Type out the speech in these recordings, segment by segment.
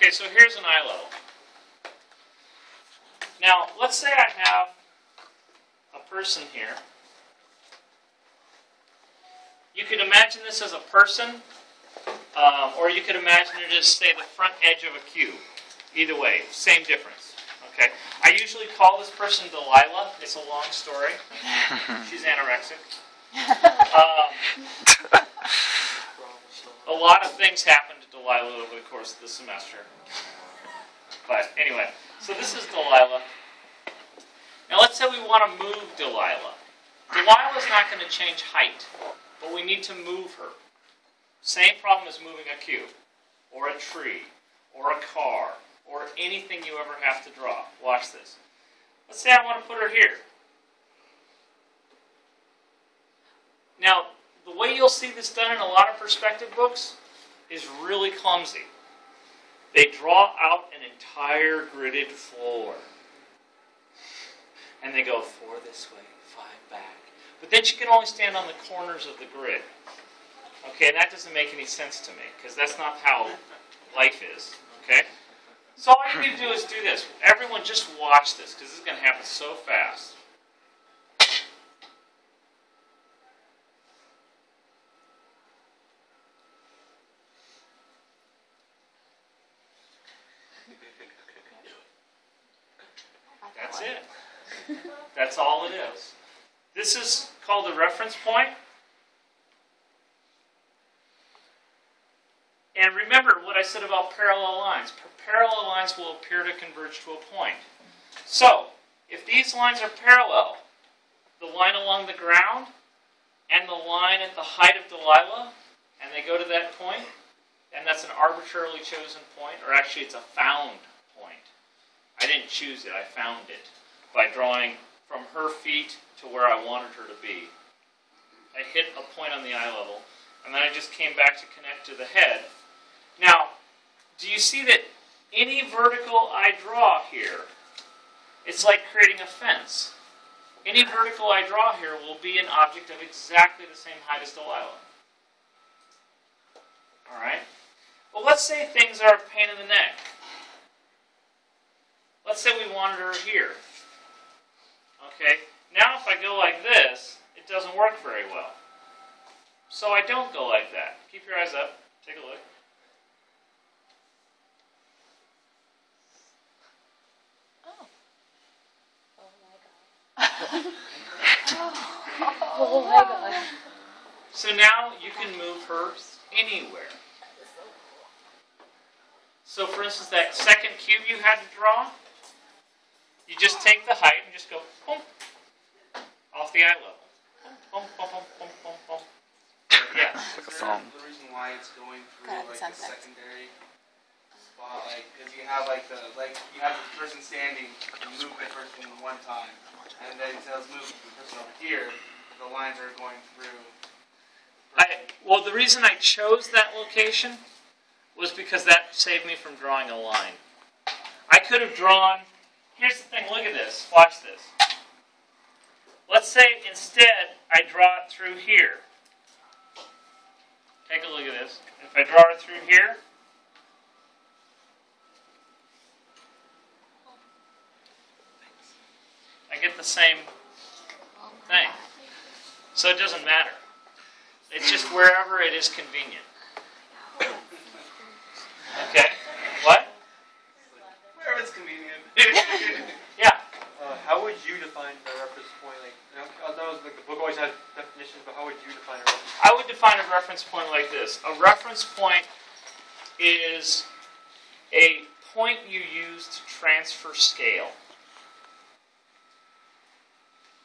Okay, so here's an eye level. Now, let's say I have a person here. You could imagine this as a person, or you could imagine it as, say, the front edge of a cube. Either way, same difference. Okay. I usually call this person Delilah. It's a long story. She's anorexic. A lot of things happened to Delilah over the course of the semester. But anyway, so this is Delilah. Now let's say we want to move Delilah. Delilah's not going to change height, but we need to move her. Same problem as moving a cube, or a tree, or a car, or anything you ever have to draw. Watch this. Let's say I want to put her here. Now, the way you'll see this done in a lot of perspective books is really clumsy. They draw out an entire gridded floor. And they go 4 this way, 5 back. But then she can only stand on the corners of the grid. Okay, and that doesn't make any sense to me, because that's not how life is. Okay? So all you need to do is do this. Everyone just watch this, because this is going to happen so fast. That's it. That's all it is. This is called a reference point. And remember what I said about parallel lines. Parallel lines will appear to converge to a point. So, if these lines are parallel, the line along the ground and the line at the height of Delilah, and they go to that point, and that's an arbitrarily chosen point, or actually it's a found point. I didn't choose it, I found it by drawing from her feet to where I wanted her to be. I hit a point on the eye level, and then I just came back to connect to the head. Now, do you see that any vertical I draw here, it's like creating a fence. Any vertical I draw here will be an object of exactly the same height as Delilah. Alright? Well, let's say things are a pain in the neck. Let's say we wanted her here. Okay? Now if I go like this, it doesn't work very well. So I don't go like that. Keep your eyes up. Take a look. Oh my God. So now you can move her anywhere. So for instance, that second cube you had to draw, you just take the height and just go boom, off the eye level. Boom, boom, boom, boom, boom, boom. Yeah. Like a song. The reason why it's going through like the secondary spot, like because you have you have the person standing, you move the person one time, and then instead of moving the person over here, the lines are going through. Well, the reason I chose that location was because that saved me from drawing a line. I could have drawn. Here's the thing. Look at this. Watch this. Let's say instead I draw it through here. Take a look at this. If I draw it through here, I get the same thing. So it doesn't matter. It's just wherever it is convenient. Okay? What? Wherever it's convenient. Yeah. How would you define a reference point? I know the book always has definitions, but how would you define a reference point? I would define a reference point like this. A reference point is a point you use to transfer scale.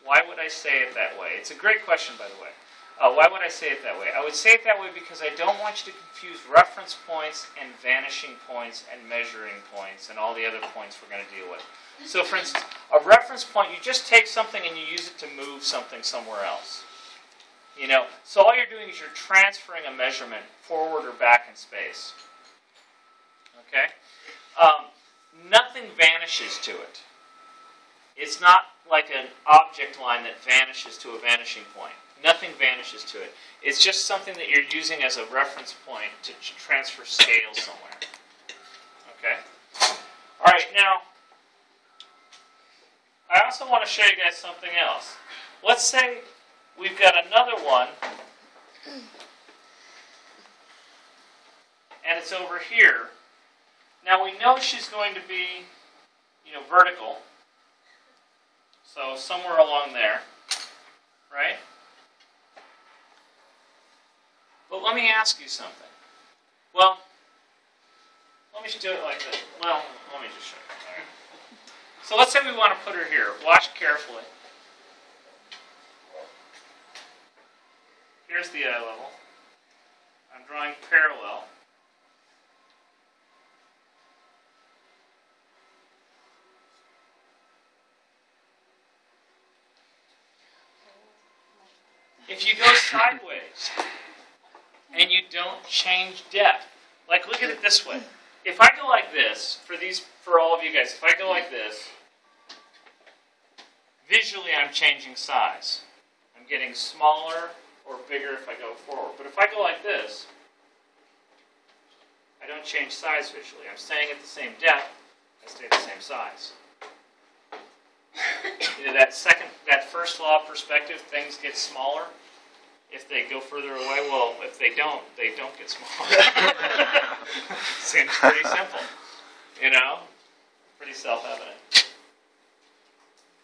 Why would I say it that way? It's a great question, by the way. Why would I say it that way? I would say it that way because I don't want you to confuse reference points and vanishing points and measuring points and all the other points we're going to deal with. So, for instance, a reference point, you just take something and you use it to move something somewhere else. You know, so all you're doing is you're transferring a measurement forward or back in space. Okay? Nothing vanishes to it. It's not like an object line that vanishes to a vanishing point. Nothing vanishes to it. It's just something that you're using as a reference point to transfer scale somewhere. Okay? now, I also want to show you guys something else. Let's say we've got another one, and it's over here. Now we know she's going to be, vertical. So somewhere along there, right? But let me ask you something. Well, let me just do it like this. Well, let me just show you. All right. So let's say we want to put her here. Watch carefully. Here's the eye level. I'm drawing parallel. If you go sideways and you don't change depth, like look at it this way. If I go like this, for all of you guys, if I go like this, visually I'm changing size. I'm getting smaller or bigger if I go forward. But if I go like this, I don't change size visually. I'm staying at the same depth, I stay the same size. That first law of perspective, things get smaller. If they go further away, well, if they don't get smaller. Seems pretty simple, pretty self-evident.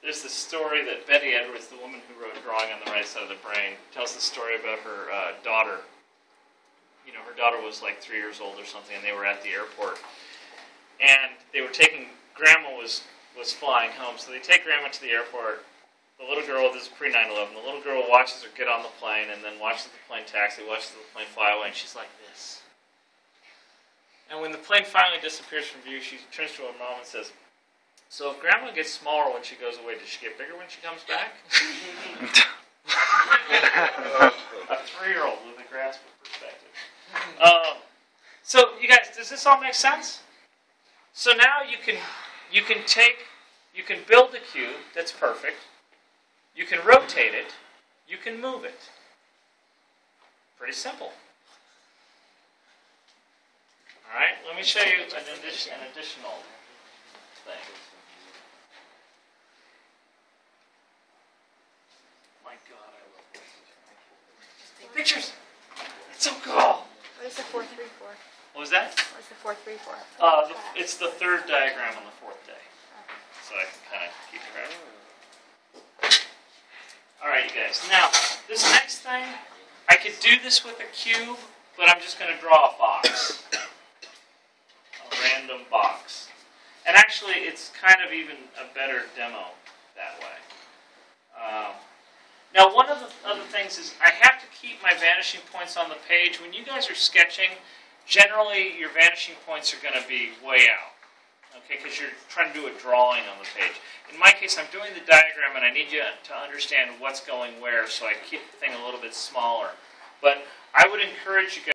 There's this story that Betty Edwards, the woman who wrote Drawing on the Right Side of the Brain, tells the story about her daughter. Her daughter was like 3 years old or something, and they were at the airport. And they were Grandma was flying home, so they take Grandma to the airport. The little girl, this is pre-9/11, the little girl watches her get on the plane and then watches the plane taxi, watches the plane fly away, and she's like this. And when the plane finally disappears from view, she turns to her mom and says, "So if Grandma gets smaller when she goes away, does she get bigger when she comes back?" A 3-year-old with a grasp of perspective. So, you guys, does this all make sense? So now you can build a cube that's perfect. You can rotate it. You can move it. Pretty simple. All right, let me show you an additional thing. My God, I love this. Pictures. It's so cool. What is the 434? What was that? What is the 434? It's the third diagram on the fourth day. So I can kind of keep track. Alright, you guys. Now, this next thing, I could do this with a cube, but I'm just going to draw a box. A random box. And actually, it's kind of even a better demo that way. Now, one of the other things is I have to keep my vanishing points on the page. When you guys are sketching, generally your vanishing points are going to be way out. Okay, because you're trying to do a drawing on the page. In my case, I'm doing the diagram, and I need you to understand what's going where, so I keep the thing a little bit smaller. But I would encourage you guys